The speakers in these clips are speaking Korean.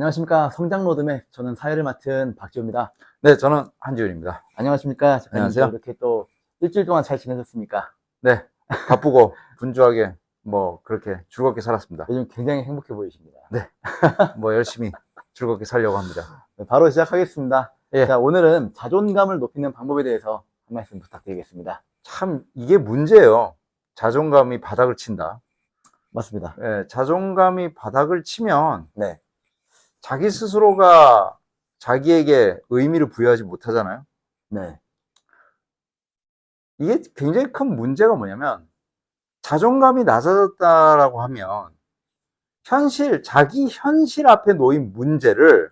안녕하십니까. 성장 로드맵. 저는 사회를 맡은 박지호입니다. 네, 저는 한지훈입니다. 안녕하십니까. 작가님. 안녕하세요. 이렇게 또 일주일 동안 잘 지내셨습니까? 네, 바쁘고 분주하게 그렇게 즐겁게 살았습니다. 요즘 굉장히 행복해 보이십니다. 네, 열심히 즐겁게 살려고 합니다. 네, 바로 시작하겠습니다. 예. 자, 오늘은 자존감을 높이는 방법에 대해서 한 말씀 부탁드리겠습니다. 참 이게 문제예요. 자존감이 바닥을 친다. 맞습니다. 예, 자존감이 바닥을 치면 네. 자기 스스로가 자기에게 의미를 부여하지 못하잖아요. 네. 이게 굉장히 큰 문제가 뭐냐면 자존감이 낮아졌다라고 하면 자기 현실 앞에 놓인 문제를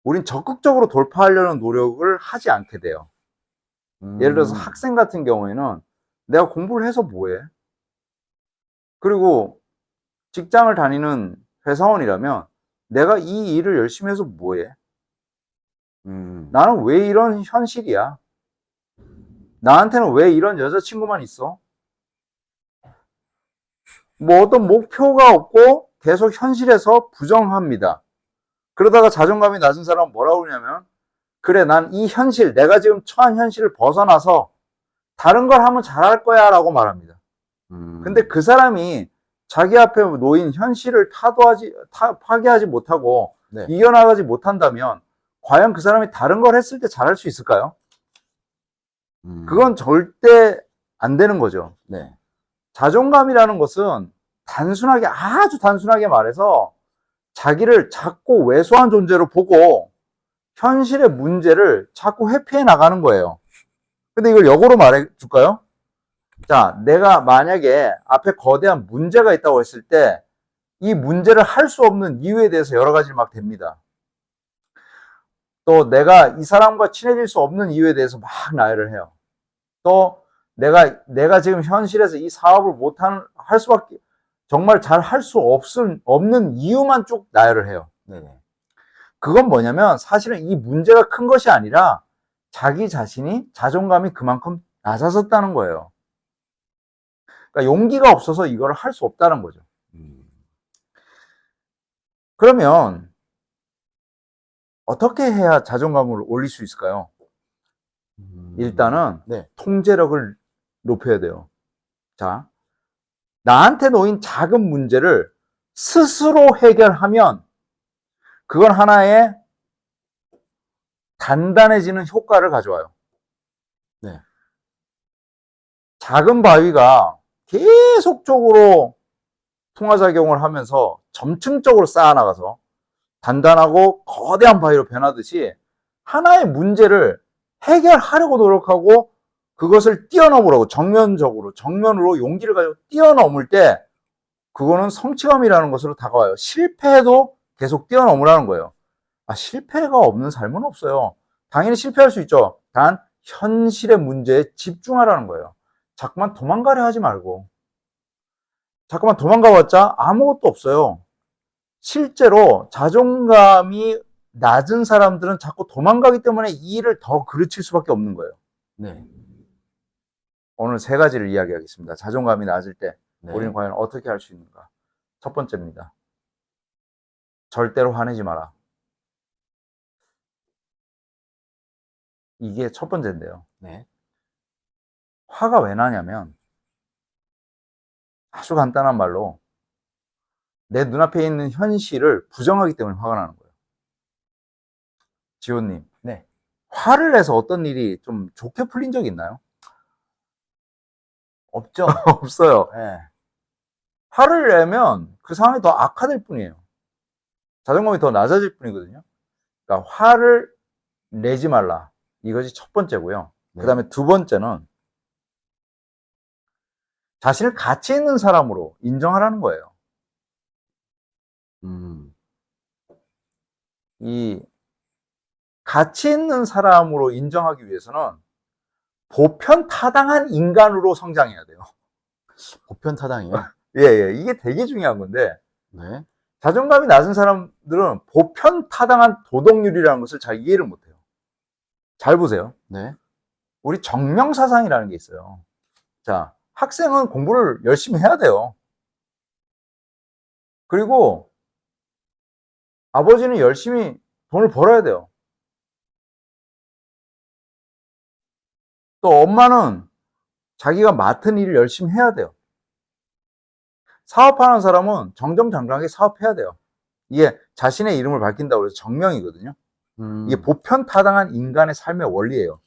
우린 적극적으로 돌파하려는 노력을 하지 않게 돼요. 예를 들어서 학생 같은 경우에는 내가 공부를 해서 뭐해? 그리고 직장을 다니는 회사원이라면 내가 이 일을 열심히 해서 뭐해? 나는 왜 이런 현실이야? 나한테는 왜 이런 여자친구만 있어? 어떤 목표가 없고 계속 현실에서 부정합니다. 그러다가 자존감이 낮은 사람은 뭐라고 그러냐면, 그래, 난 이 현실, 내가 지금 처한 현실을 벗어나서 다른 걸 하면 잘할 거야 라고 말합니다. 근데 그 사람이 자기 앞에 놓인 현실을 파괴하지 못하고 네. 이겨나가지 못한다면 과연 그 사람이 다른 걸 했을 때 잘할 수 있을까요? 그건 절대 안 되는 거죠. 네. 자존감이라는 것은 아주 단순하게 말해서 자기를 작고 왜소한 존재로 보고 현실의 문제를 자꾸 회피해 나가는 거예요. 근데 이걸 역으로 말해 줄까요? 자, 내가 만약에 앞에 거대한 문제가 있다고 했을 때 이 문제를 할 수 없는 이유에 대해서 여러 가지를 막 댑니다. 또 내가 이 사람과 친해질 수 없는 이유에 대해서 막 나열을 해요. 또 내가 지금 현실에서 이 사업을 할 수밖에, 정말 잘 할 수 없는 이유만 쭉 나열을 해요. 네네. 그건 뭐냐면 사실은 이 문제가 큰 것이 아니라 자기 자신이 자존감이 그만큼 낮아졌다는 거예요. 그러니까 용기가 없어서 이걸 할 수 없다는 거죠. 그러면 어떻게 해야 자존감을 올릴 수 있을까요? 일단은 네. 통제력을 높여야 돼요. 자, 나한테 놓인 작은 문제를 스스로 해결하면 그건 하나의 단단해지는 효과를 가져와요. 네. 작은 바위가 계속적으로 풍화작용을 하면서 점층적으로 쌓아나가서 단단하고 거대한 바위로 변하듯이 하나의 문제를 해결하려고 노력하고 그것을 뛰어넘으라고 정면으로 용기를 가지고 뛰어넘을 때 그거는 성취감이라는 것으로 다가와요. 실패해도 계속 뛰어넘으라는 거예요. 실패가 없는 삶은 없어요. 당연히 실패할 수 있죠. 단 현실의 문제에 집중하라는 거예요. 자꾸만 도망가려 하지 말고. 자꾸만 도망가봤자 아무것도 없어요. 실제로 자존감이 낮은 사람들은 자꾸 도망가기 때문에 이 일을 더 그르칠 수밖에 없는 거예요. 네. 오늘 세 가지를 이야기하겠습니다. 자존감이 낮을 때 네. 우리는 과연 어떻게 할 수 있는가? 첫 번째입니다. 절대로 화내지 마라. 이게 첫 번째인데요. 네. 화가 왜 나냐면 아주 간단한 말로 내 눈앞에 있는 현실을 부정하기 때문에 화가 나는 거예요. 지호님. 네. 화를 내서 어떤 일이 좀 좋게 풀린 적 있나요? 없죠. 없어요. 네. 화를 내면 그 상황이 더 악화될 뿐이에요. 자존감이 더 낮아질 뿐이거든요. 그러니까 화를 내지 말라. 이것이 첫 번째고요. 네. 그 다음에 두 번째는 자신을 가치 있는 사람으로 인정하라는 거예요. 이 가치 있는 사람으로 인정하기 위해서는 보편타당한 인간으로 성장해야 돼요. 보편타당이요? 예. 이게 되게 중요한 건데, 네. 자존감이 낮은 사람들은 보편타당한 도덕률이라는 것을 잘 이해를 못해요. 잘 보세요. 네. 우리 정명사상이라는 게 있어요. 자, 학생은 공부를 열심히 해야 돼요. 그리고 아버지는 열심히 돈을 벌어야 돼요. 또 엄마는 자기가 맡은 일을 열심히 해야 돼요. 사업하는 사람은 정정당당하게 사업해야 돼요. 이게 자신의 이름을 밝힌다고 해서 정명이거든요. 이게 보편타당한 인간의 삶의 원리예요.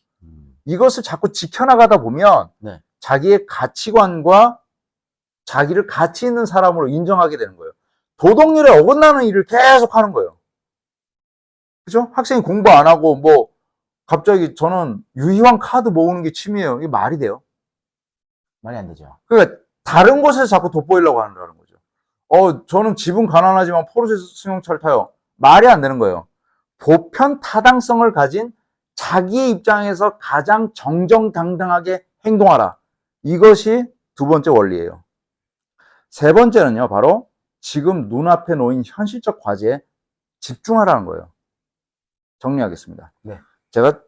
이것을 자꾸 지켜나가다 보면 네. 자기의 가치관과 자기를 가치 있는 사람으로 인정하게 되는 거예요. 도덕률에 어긋나는 일을 계속 하는 거예요. 그죠? 학생이 공부 안 하고 뭐 갑자기 저는 유희왕 카드 모으는 게 취미예요. 이게 말이 돼요? 말이 안 되죠. 그러니까 다른 곳에서 자꾸 돋보이려고 하는 거죠. 저는 집은 가난하지만 포르쉐 승용차를 타요. 말이 안 되는 거예요. 보편 타당성을 가진 자기의 입장에서 가장 정정당당하게 행동하라. 이것이 두 번째 원리예요. 세 번째는요, 바로 지금 눈앞에 놓인 현실적 과제에 집중하라는 거예요. 정리하겠습니다. 네. 제가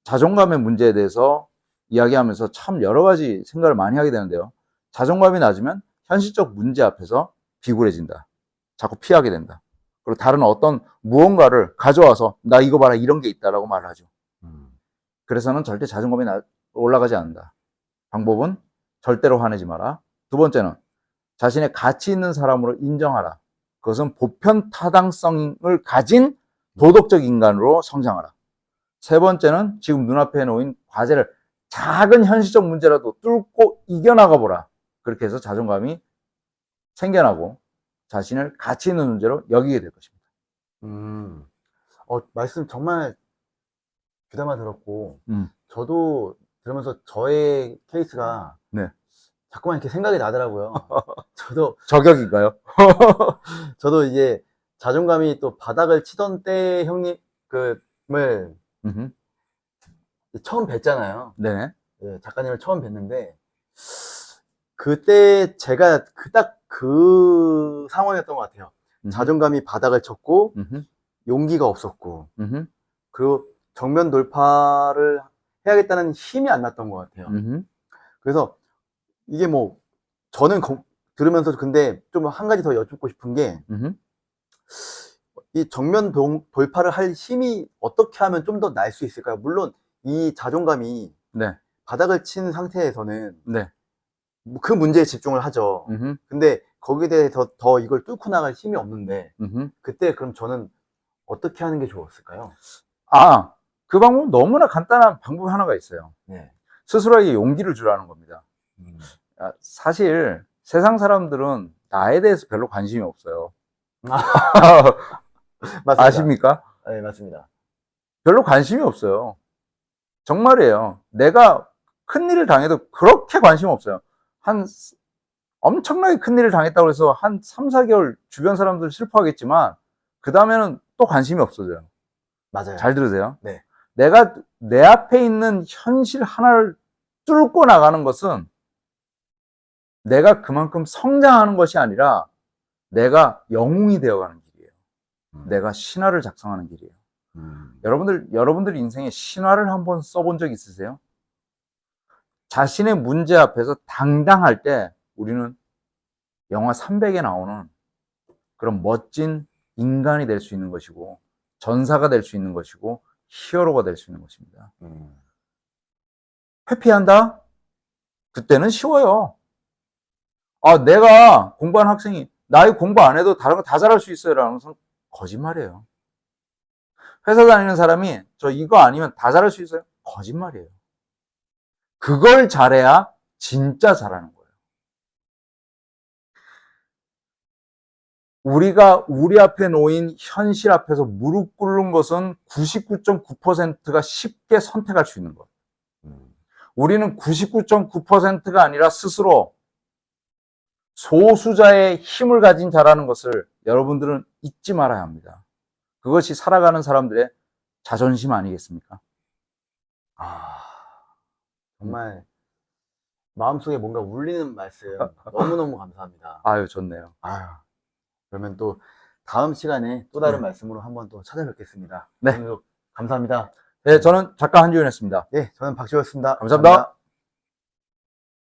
자존감의 문제에 대해서 이야기하면서 참 여러 가지 생각을 많이 하게 되는데요. 자존감이 낮으면 현실적 문제 앞에서 비굴해진다. 자꾸 피하게 된다. 그리고 다른 어떤 무언가를 가져와서 나 이거 봐라 이런 게 있다라고 말을 하죠. 그래서는 절대 자존감이 올라가지 않는다. 방법은 절대로 화내지 마라. 두 번째는 자신의 가치 있는 사람으로 인정하라. 그것은 보편 타당성을 가진 도덕적 인간으로 성장하라. 세 번째는 지금 눈앞에 놓인 과제를 작은 현실적 문제라도 뚫고 이겨나가 보라. 그렇게 해서 자존감이 생겨나고 자신을 가치 있는 존재로 여기게 될 것입니다. 말씀 정말 귀담아 들었고, 음. 저도 들으면서 저의 케이스가 네. 자꾸만 이렇게 생각이 나더라고요. 저격인가요? 저도 이제 자존감이 또 바닥을 치던 때 형님, 처음 뵀잖아요. 네. 네, 작가님을 처음 뵀는데, 그때 제가 딱 그 상황이었던 것 같아요. 자존감이 바닥을 쳤고, 용기가 없었고, 그리고 정면 돌파를 해야겠다는 힘이 안 났던 것 같아요. 그래서 이게 뭐, 저는 들으면서 근데 좀 한 가지 더 여쭙고 싶은 게, 이 정면 돌파를 할 힘이 어떻게 하면 좀 더 날 수 있을까요? 물론 이 자존감이 네. 바닥을 친 상태에서는 네. 그 문제에 집중을 하죠. 근데 거기에 대해서 더 이걸 뚫고 나갈 힘이 없는데, 그때 그럼 저는 어떻게 하는 게 좋았을까요? 그 방법은 너무나 간단한 방법 하나가 있어요. 네. 스스로에게 용기를 주라는 겁니다. 사실 세상 사람들은 나에 대해서 별로 관심이 없어요. 맞습니다. 아십니까? 네, 맞습니다. 별로 관심이 없어요. 정말이에요. 내가 큰일을 당해도 그렇게 관심 없어요. 엄청나게 큰일을 당했다고 해서 한 3, 4개월 주변 사람들 슬퍼하겠지만 그 다음에는 또 관심이 없어져요. 맞아요. 잘 들으세요. 네. 내가 내 앞에 있는 현실 하나를 뚫고 나가는 것은 내가 그만큼 성장하는 것이 아니라 내가 영웅이 되어가는 길이에요. 내가 신화를 작성하는 길이에요. 여러분들 인생에 신화를 한번 써본 적 있으세요? 자신의 문제 앞에서 당당할 때 우리는 영화 300에 나오는 그런 멋진 인간이 될 수 있는 것이고 전사가 될 수 있는 것이고 히어로가 될 수 있는 것입니다. 회피한다? 그때는 쉬워요. 내가 공부하는 학생이 나 이거 공부 안 해도 다른 거 다 잘할 수 있어요 라는 것은 거짓말이에요. 회사 다니는 사람이 저 이거 아니면 다 잘할 수 있어요? 거짓말이에요. 그걸 잘해야 진짜 잘하는 거예요. 우리가 우리 앞에 놓인 현실 앞에서 무릎 꿇는 것은 99.9%가 쉽게 선택할 수 있는 것. 우리는 99.9%가 아니라 스스로 소수자의 힘을 가진 자라는 것을 여러분들은 잊지 말아야 합니다. 그것이 살아가는 사람들의 자존심 아니겠습니까? 정말 마음속에 뭔가 울리는 말씀 너무너무 감사합니다. 아유, 좋네요. 그러면 또 다음 시간에 또 다른 말씀으로 한번 또 찾아뵙겠습니다. 네. 오늘도 감사합니다. 네, 저는 작가 한지훈이었습니다. 네, 저는 박지호였습니다. 감사합니다.